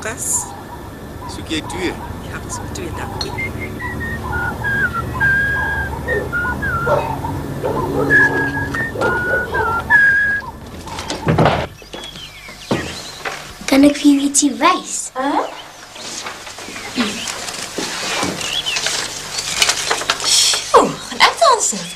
Kas, soek jy 2? Ja, ek soek 2, dankie. Kan ek vir jou ietsie wys? Gaan ek daar sit?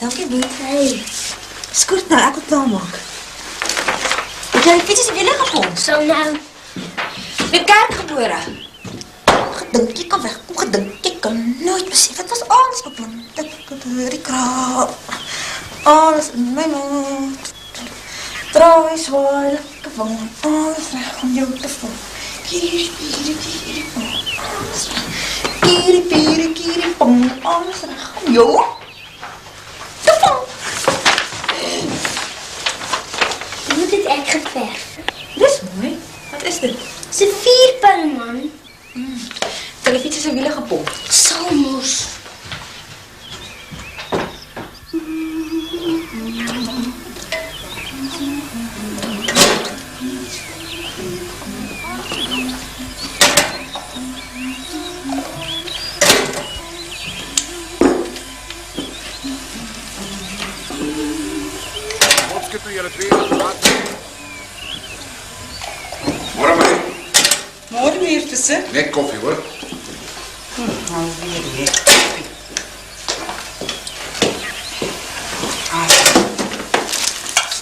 Dankie, Boe. Hey, Skoort nou, ek wil klaarmaak. Het jy die fiets in die wiele gepomp? so nou. Met kerkgebore. Gedink jy kan wegkom, gedink jy kan nooit besef. Het was alles beplan. Die kraal. Alles in my mond. Trouw is waar, lekker van. Alles reg om jou te voel. Kiri, piri, piri, pom. Kiri, piri, kiri, pom. Alles reg om jou te voel. Dit het ek geverf. Dis mooi. Wat is dit? Dis 'n vierpin, man. Het die fiets in sy wiele gepomp. Sal mos. Opskit nou julle twee laat. Môre my. Môre meer tussen. Net koffie hoor. Alweer net.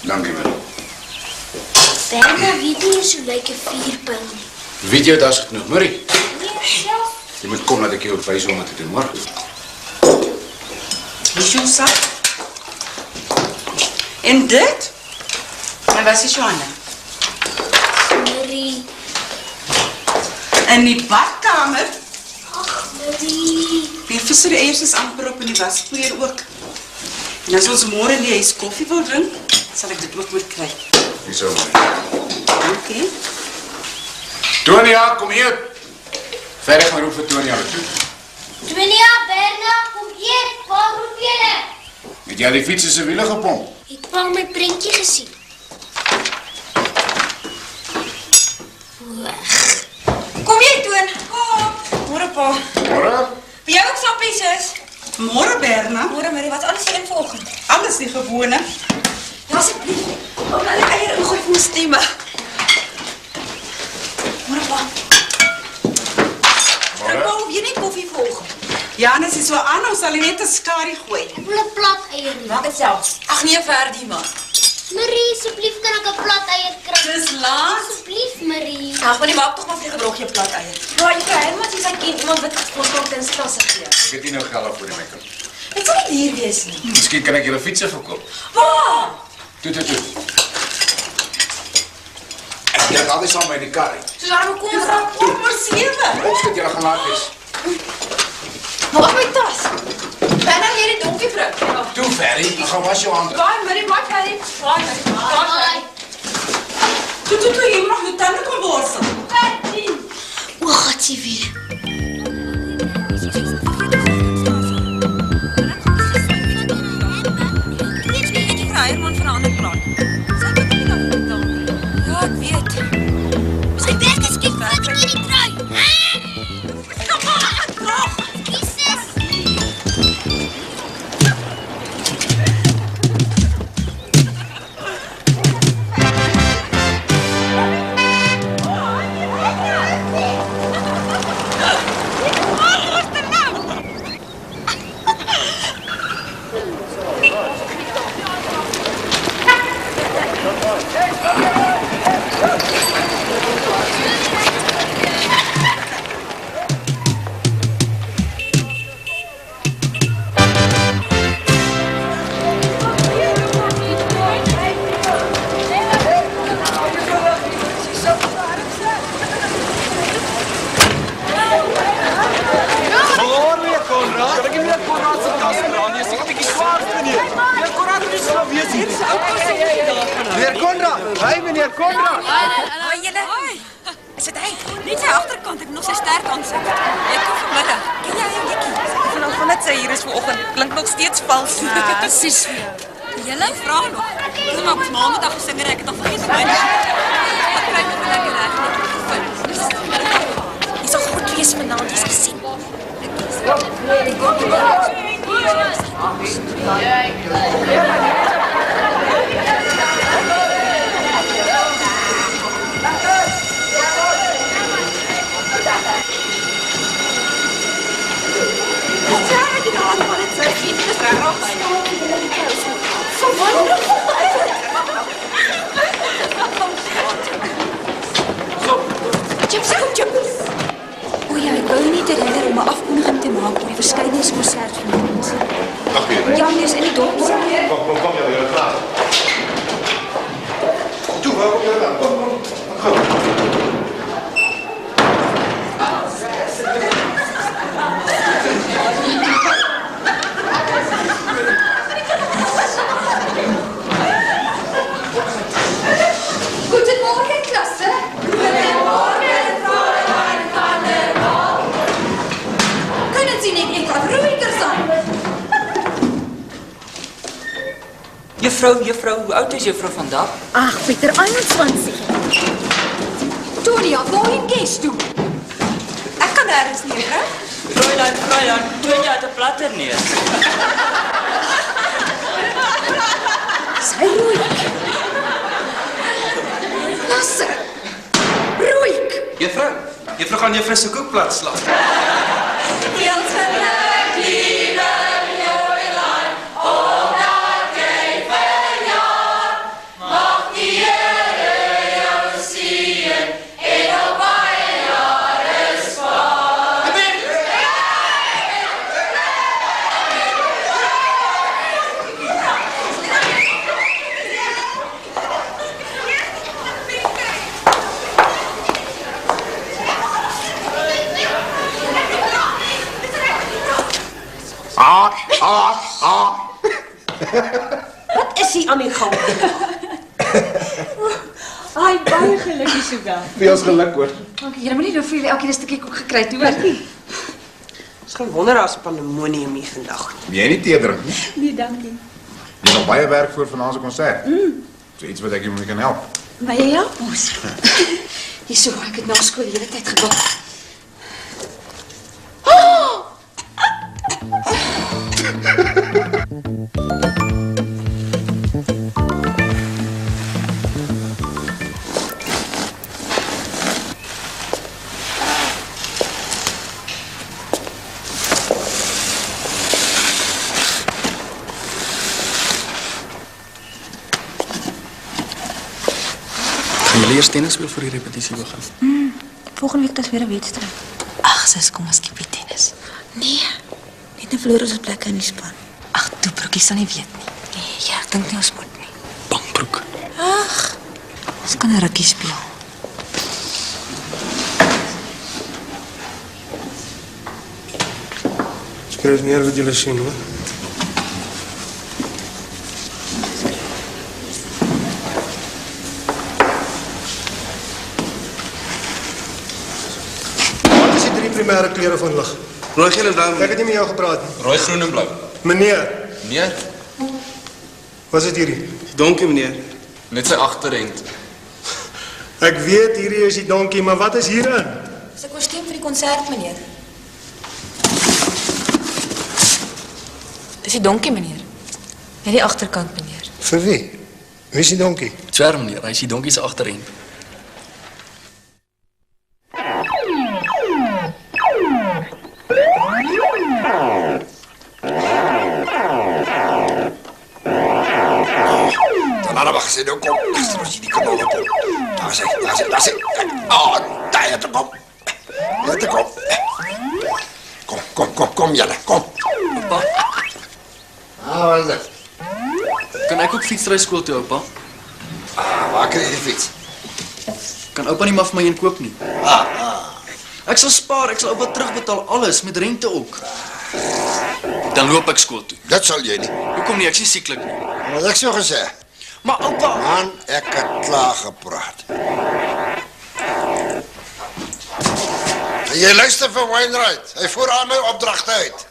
Dankie man. Berna weet nie so lyk 'n vierpin nie. Weet jy daar's genoeg, Marie? Nee, self. Jy moet kom dat ek jou wys om wat te doen, maar. Hier is jou sak. En dit? Maar was is Johanna? Marie. In die badkamer? Ag, Marie. Die visser eiers is amper op in die waspoeier ook. En as ons môre in die huis koffie wil drink, sal ek dit ook moet kry. Dis so man. Dankie. Tonia, kom hier. Verder gaan roep vir Tonia toe. Tonia, Berna, kom hier. Waar roep julle? Het jy die fiets in sy wiele gepomp? Ek het pa my prentjie gesien. Kom jy, Toon? Kom. Môre, pa. Môre? Wil jy ook sappies is? Môre Berna. Môre, Marie, wat alles hier in vanoggend? Alles die gewone. Ja, asseblief. Om nou die eier ingooi vir my stemme. Môre, pa. Môre? Pa, hoef jy nie koffie vanoggend? Janus is so aan, ons sal net 'n skarie gooi. Ek wil 'n plat eier hê. Maak dit self. Ag nee, verdie man. Marie, asseblief kan ek 'n plat eier kry? Dis laat. Asseblief, Marie. Ag, maar die maak tog maar vir 'n broodjie plat eier. Ja, jy kry Herman as hy ken iemand wat gesponsoreer in stasse gee. Ek het nie nou geld vir die make-up. Dit sal nie hier wees nie. Miskien kan ek julle fietsse verkoop. Waar? Toe. Ek het altyd saam by die kar. Soos arme kom vra. Nommer 7. Opskit julle gaan laat wees. Waar is my tas? Binne hier die donkie vrou. Ja. Toe Ferry, dan gaan was jou hande. Baie, Marie, maak hy. Baie, Marie. Toe, jy moet nog jou tande kom borsel. O, gatsie weer. Ek vra Herman vir 'n ander plan. Sy het nie nog gedaan. Ja, ek weet. Sy werk is skiet vir die trui. Kom aan, krag. Jesus. Meneer Konrad! Hey, meneer Konrad! Hoi, julle. Hoi. Is dit hy? Net sy agterkant, ek moet nog sy sterk aansit. Ek kom vanmiddag. Ken jy hom, Jekkie? Ek van van net sy hier is vanoggend. Klink nog steeds vals. Presies. Julle vra nog. Dis maar maandag gesing en ek het nog vergeet om my. Wat kry nog lekker reg net gevind. Chris vanaand is gesien. O ja, ek wou net herinner om 'n afkondiging te maak oor die verskyningskonsert vanaand. Dag weer. Ja, meneer, in die dorp. Kom jullie graag. Toe, waar kom jullie aan? Kom. Goedemorgen, klasse. Goedemorgen, Fräulein van der Waal. Kunnen Sie niet etwas ruhiger sein? Juffrou, hoe oud is juffrou vandag? Ag, Pieter, 21. Tonia, wohin gehst du? Ek kan ergens nie, hè? Fräulein, toen jy uit 'n platter neer. Sy rooi. Klasse. Ruhig. Juffrou gaan juffrou se koekplat slaan. Deels geluk, lieve Jolijn, omdat jy verjaar. Mag die Here jou sien en op baie jare spaar. Wat is hier aan die gang? Ai, baie geluk, Isabel. Veel geluk hoor. Dankie, jy moet nie nou vir julle elke stukkie koek gekry het, hoor. Ons gaan wonder as pandemonium hier vandag. Jy nie tee drink nie. Nee, dankie. Jy het nog baie werk voor vanaand se konsert. So iets wat ek jou mee kan help. Maar jy help ons. Hierso, ek het na skool die hele tyd gewag. Gaan jullie eerst tennis spelen voor die repetitie begin? Volgende week is weer 'n wedstryd. Ag, sis, kom ons skiep die tennis. Nee, net 'n verloor ons plekke in die span. Ag, toe broekie sal nie weet nie. Nee, ja, ek dink nie ons moet nie. Bangbroek. Ag, ons kan 'n rukkie speel. Skryf neer wat julle sien hoor. Wat is die 3 primêre kleure van lig? Rooi, geel en blauw. Ek het nie met jou gepraat nie. Rooi, groen en blauw. Meneer, Nee, wat is dit hierdie? donkie meneer. Net sy agterend. Ek weet hierdie is die donkie, maar wat is hierin? Dis 'n kostuum vir die konsert, meneer. Dis die donkie, meneer. Net die agterkant, meneer. Vir wie? Wie is die donkie? Swer meneer, hy is die donkie se agterend. Dan wacht ze, nou kom. Achter ons die kanonnen kom. Daar is hij. Kijk. Oh, daar het kom. Let er kom. Kom, Jelle, kom. Opa, Wat is dat? kan ek ook fietsry skool toe, opa? Waar krijg je die fiets? Kan opa nie maar vir my een koop nie? Ek sal spaar, ek sal opa terugbetaal alles met rente ook. Dan loop ek skool toe. Dat zal jij niet. Hoekom nie? Ek is nie sieklik nie. Wat heb ik zo gezegd? Maar opa, Man, ik heb klaar gepraat. En jij luistert van Wainwright. Hij voert aan mijn opdracht uit.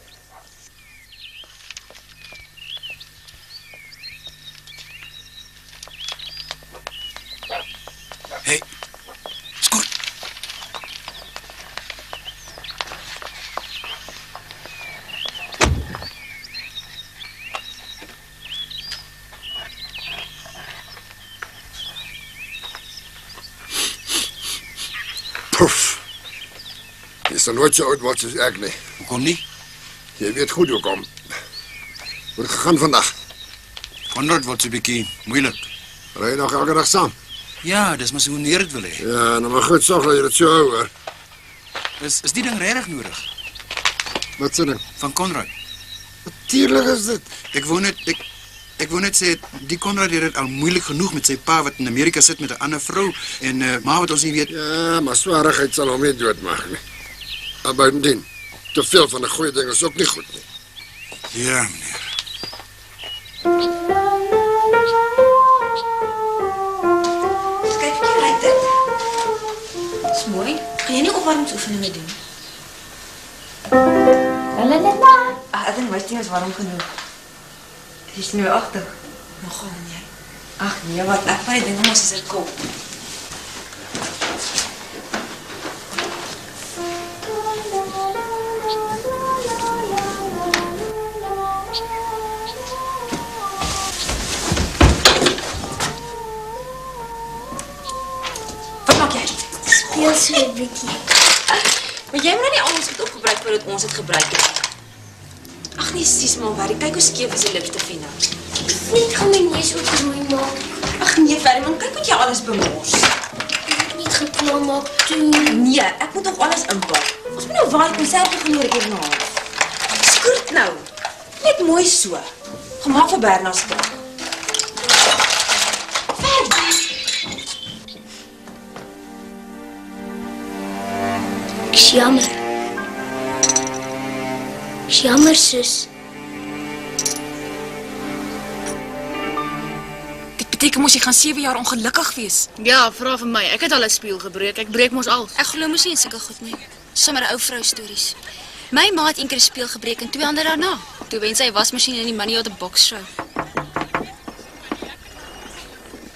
hey, skoor. Poef. Jy sal nooit so oud word soos ek nie. Hoekom nie? Jy weet goed hoekom. Hoe het gegaan vandag? Konrad word so 'n bietjie moeilik. Ry jy nog elke dag saam? Ja, dis maar so hoe neer dit wil hê. Ja, nou maar goed, sorg dat jy dit so hou, hoor. Is die ding regtig nodig? Wat sê ding? Van Konrad. Natuurlik is dit. Ek wou net sê die Konrad het dit al moeilik genoeg met sy pa wat in Amerika sit met 'n ander vrou en ma wat ons nie weet. Ja, maar swaarigheid sal hom nie doodmaak nie. Maar buitendien, te veel van 'n goeie ding is ook nie goed nie. Ja, meneer. Kyk, jy ry dit. Dis mooi. Gaan jy nie opwarmingsoefeninge doen? Ag, ek dink my stem is warm genoeg. Is nu agter. Nog gaan jy. Ag nee, wat ek baie dinge mos as dit kom. Wat maak jy? Speel so 'n bietjie. Maar jy moet nou nie al ons goed opgebruik voordat ons dit gebruik het. Ag nee, sis maar, Barry, kyk hoe skeef is die lipstifine. Net gaan my neus ook rooi maak. Ag nee, Barry, man, kyk wat jy alles bemors. Ek het net geklaar maak toe. Nee, ek moet nog alles inpak. Ons moet nou waai konserve genoor hierna. Skort nou. Net mooi so. Gemaak vir Bernard se dag. Ek's jammer. Ek's jammer, sus. Dit beteken mos jy gaan 7 jaar ongelukkig wees. Ja, vra vir my. Ek het al 'n spieël gebreek. Ek breek mos al. Ek glo mos nie in sulke goed nie. Sommer 'n ou vrou stories. My ma het eendag 'n spieël gebreek en 2 ander daarna. Toe wen sy wasmasjien in die money out the box show.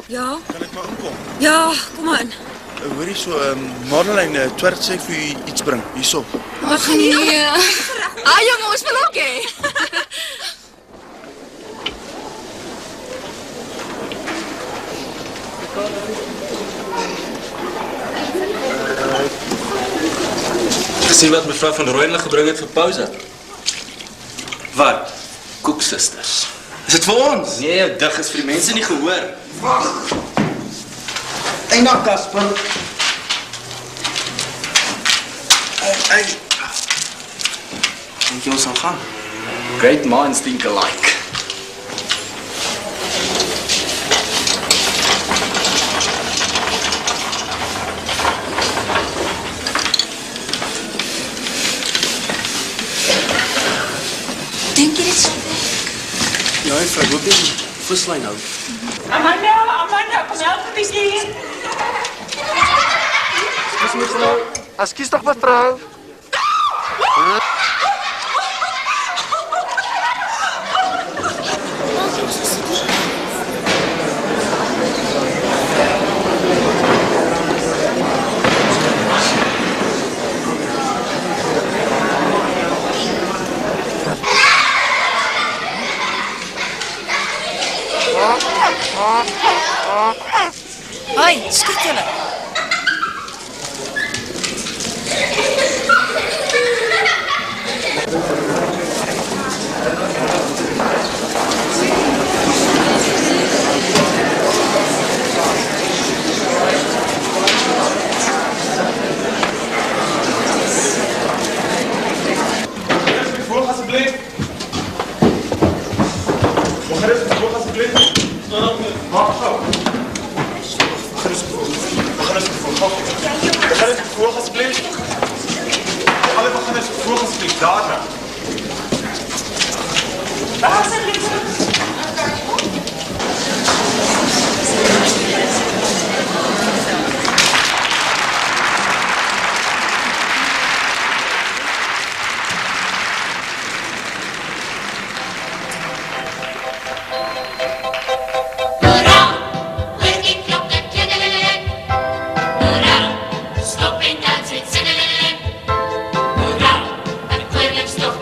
Ja? Kan ek maar inkom? Ja, kom maar in. Hoorie so, Marlene, Twert sê ek vir u iets bring, hierso. Ag nee. Ah jonge, ons wil ook hê. Gesien wat mevrou van Rooyenle gebring het vir pouse? Wat? Koeksusters. Is dit vir ons? Nee, jou dig is vir die mense nie gehoor. Wag. Eina Kasper. Hey. Dink jy ons sal gaan? Great minds think alike. Dink jy dit sal werk? Ja, ek vra ook die vislyn hou. Amanda, kom help 'n bietjie. Ekskuus tog mevrou. Hoi, skud julle. Volg asseblief. Volg asseblief. Maak gou. Volg asseblief. Alle beginners volg asseblief daar. Stop en dans het sinneling. Hoera, 'n koningsdag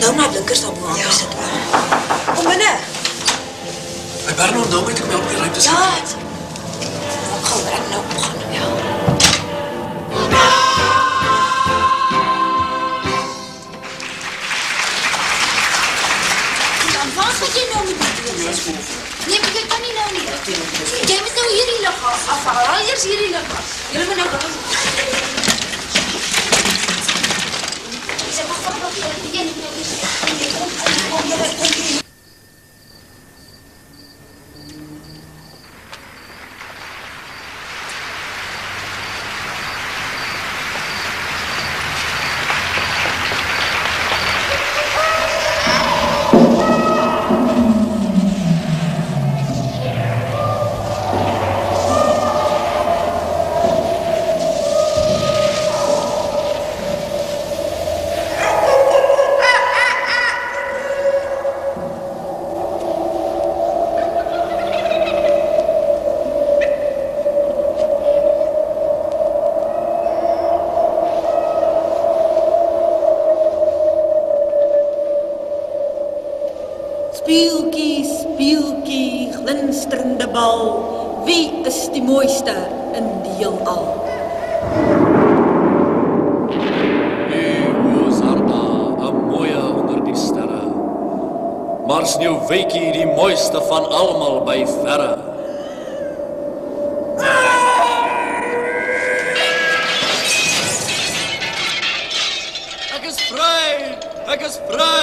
nou na blinkers daar bo aan sit. Kom binne. Hy Bernard nou met ek my op die ruimte sit. Ja. Gou maar nou begin. Ja. Dan wat gaan jy nou met die doen? Nee, maar jy kan nie nou nie. Jy moet nou hierdie lig afhaal. Eers hierdie lig af. Julle moet nou gaan. Sê maar wat jy nie nou is. Speeltjie, speeltjie, glinsterende bal. Wie is die mooiste in die heelal? Sarda, 'n mooie onder die sterre. Maar Sneeuwwitjie die mooiste van almal by verre. Ek is vry! Ek is vry!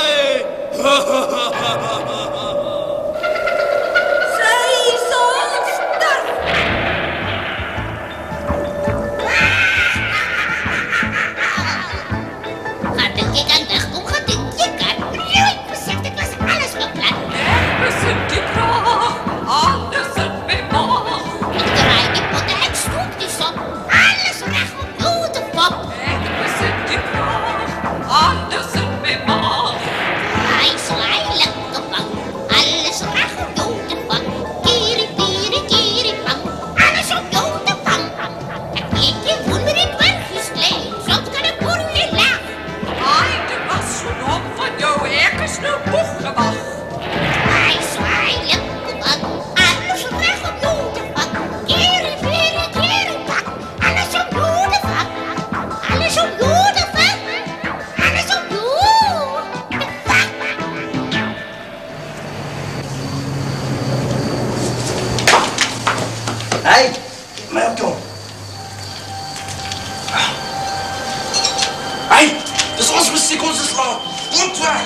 Hey, my op toe. Hey, dis ons musiek, ons is laat. Kom terug.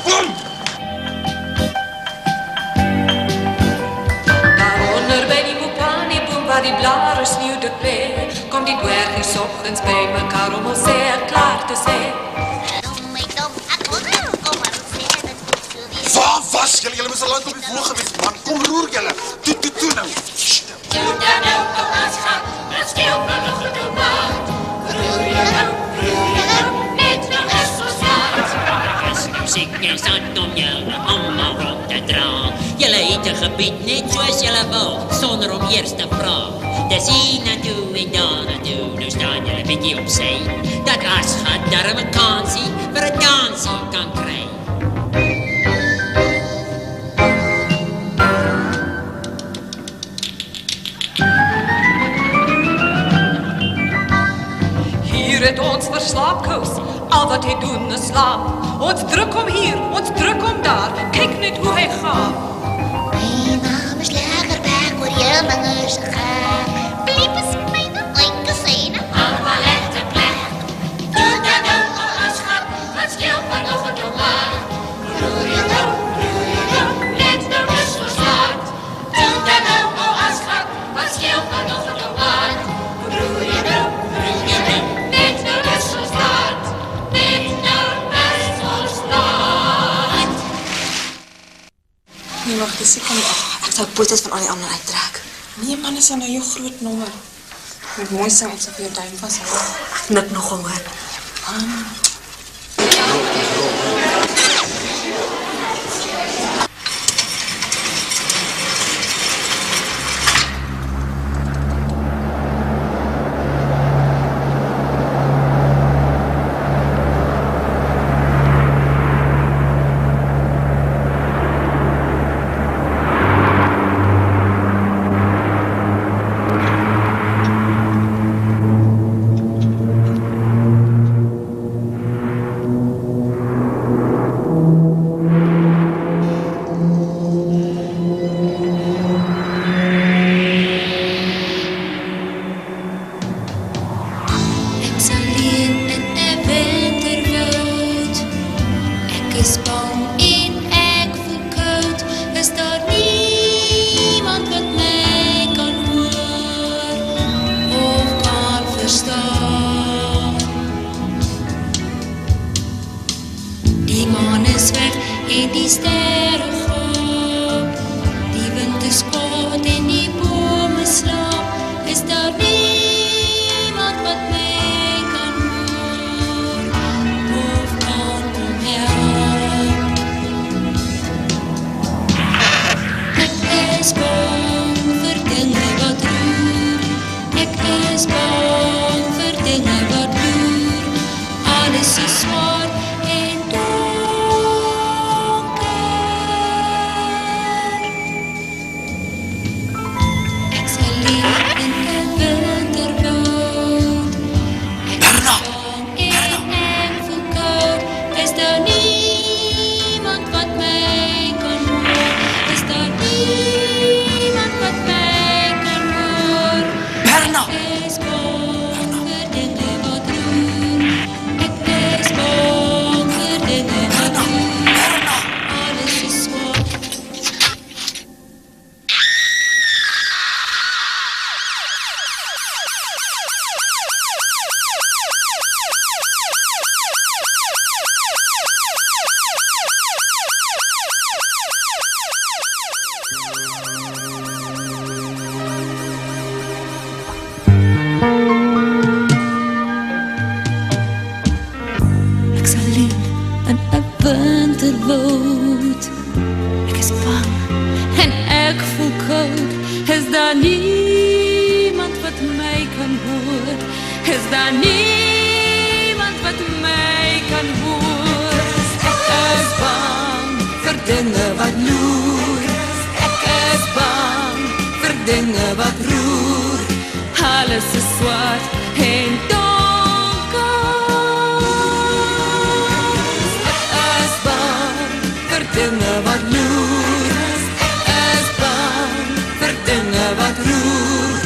Kom. Daaronder by die Mopani-boom waar die blare sneeuw de play, kom die dwergies ochtends by mekaar om ons zeer klaar te sê. Waar was julle? Julle moes al lang op die vloer gewees, man. Kom roer julle. Toe nou. Doe dan nou als gaat, het stilvallig genoeg maakt. Roer je nou, net nog eens zo zwaar. Is muziek en zand om jullie allemaal rond te dra. Jullie het een gebied net zoals jullie wou, zonder om eerst te vragen. Dus hier naartoe en daar naartoe, nu staan jullie met die opzij. Dat as gaat daar een kansie voor een dansie kan krijgen. Het ons verslaapkous, al wat hy doen is slaap. Ons druk om hier, ons druk om daar, kyk net hoe hy gaan. My naam is Lagerberg, oor jou vingers gegaan. Bliep is myne oinke syne, allemaal echte plek. Doe dan nou al as gat, wat skeel vanochtend om laat. Roer je nou, net nou is verslaat. Doe dan nou al as gat, wat skeel vanochtend om laat. Roer je nou, net nou is verslaat. Net nou is verslaat. Nee, wacht, dis ek kan nie. Ek sal posters van al die ander uittrek. Nee man, is nou jou groot nommer. Met mooi sing, ek sal vir jou duim vashou. Ek nik nogal hoor. daar niemand wat my kan hoor. Ek is bang vir dinge wat loer. Ek is bang vir dinge wat roer. Alles is swart en donker. Ek is bang vir dinge wat loer. Ek is bang vir dinge wat roer.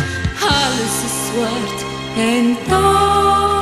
Alles is swart en donker.